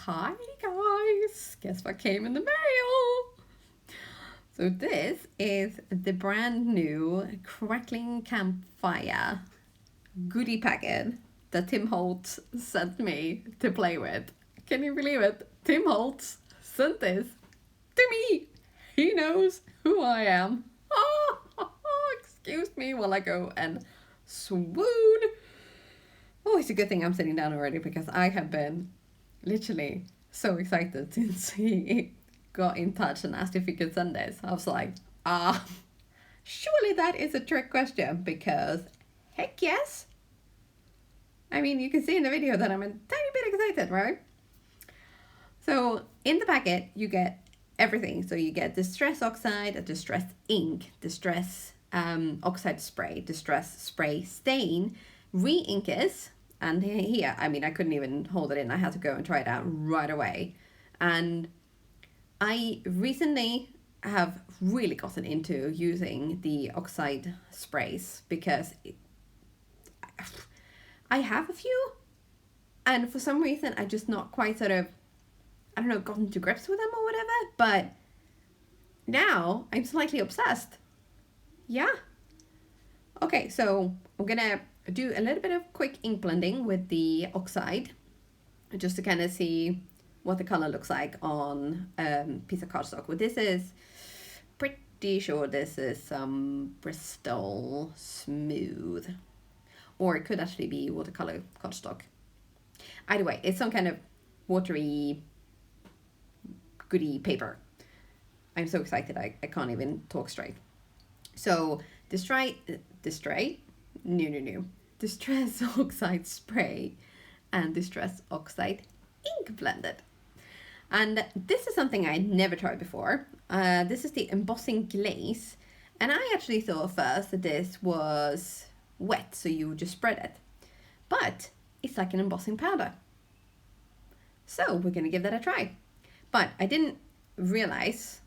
Hi guys, guess what came in the mail? So this is the brand new Crackling Campfire goodie packet that Tim Holtz sent me to play with. Can you believe it? Tim Holtz sent this to me. He knows who I am. Excuse me while I go and swoon. Oh, it's a good thing I'm sitting down already because I have been literally so excited since he got in touch and asked if he could send this. I was like, surely that is a trick question because heck yes. I mean, you can see in the video that I'm a tiny bit excited, right? So in the packet, you get everything. So you get Distress Oxide, a Distress Ink, Distress Oxide Spray, Distress Spray Stain, Reinkers, and here, I mean, I couldn't even hold it in. I had to go and try it out right away. And I recently have really gotten into using the Oxide sprays because I have a few, and for some reason I just not quite sort of, I don't know, gotten to grips with them or whatever, but now I'm slightly obsessed. Yeah. Okay, so I'm gonna do a little bit of quick ink blending with the Oxide just to kind of see what the color looks like on a piece of cardstock. Well, this is pretty sure this is some Bristol Smooth, or it could actually be watercolor cardstock. Either way, it's some kind of watery goodie paper. I'm so excited I can't even talk straight. So Distress Oxide Spray and Distress Oxide Ink Blended. And this is something I never tried before. This is the Embossing Glaze. And I actually thought first that this was wet, so you would just spread it. But it's like an embossing powder. So we're gonna give that a try. But I didn't realize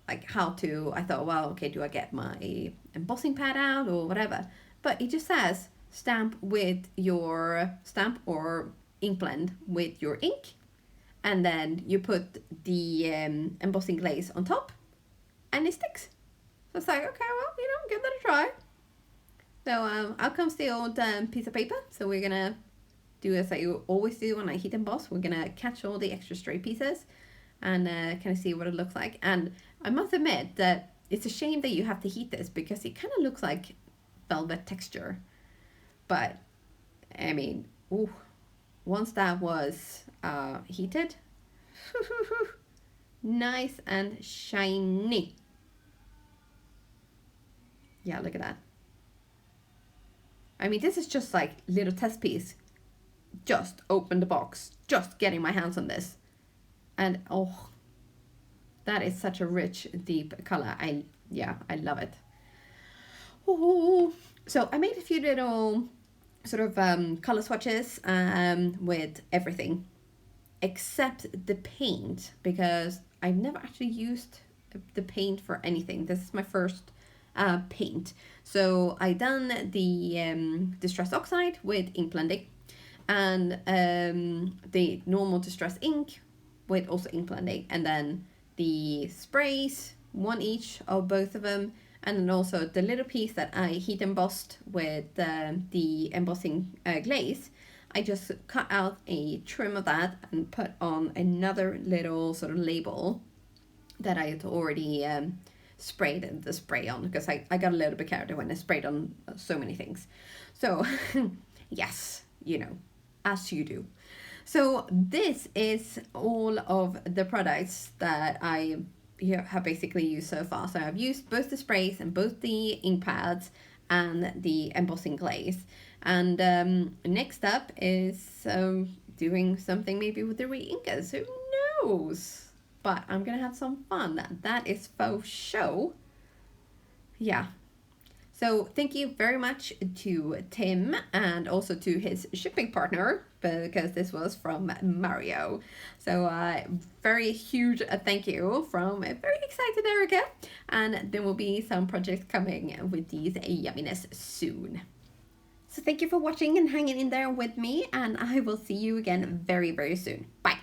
like how to, I thought, well, okay, do I get my embossing pad out or whatever? But it just says stamp with your stamp or ink blend with your ink, and then you put the embossing glaze on top and it sticks. So it's like, okay, well, give that a try. So out comes the old piece of paper. So we're gonna do as I always do when I heat emboss. We're gonna catch all the extra stray pieces and kind of see what it looks like. And I must admit that it's a shame that you have to heat this because it kind of looks like velvet texture. But I mean, ooh, once that was heated, nice and shiny. Yeah, look at that. I mean, this is just like little test piece. Just open the box, just getting my hands on this. And oh, that is such a rich, deep color. I love it. Ooh. So I made a few little sort of color swatches with everything except the paint, because I've never actually used the paint for anything. This is my first paint. So I done the Distress Oxide with ink blending, and the normal Distress ink with also ink blending, and then the sprays, one each of both of them, and then also the little piece that I heat embossed with the embossing glaze. I just cut out a trim of that and put on another little sort of label that I had already sprayed the spray on, because I got a little bit carried away when I sprayed on so many things. So yes, as you do. So this is all of the products that I have basically used so far. So I've used both the sprays and both the ink pads and the embossing glaze. And next up is doing something maybe with the Reinkers. Who knows? But I'm gonna have some fun. That is faux show. Yeah. So thank you very much to Tim and also to his shipping partner, because this was from Mario. So very huge thank you from a very excited Erica. And there will be some projects coming with these yumminess soon. So thank you for watching and hanging in there with me, and I will see you again very, very soon. Bye.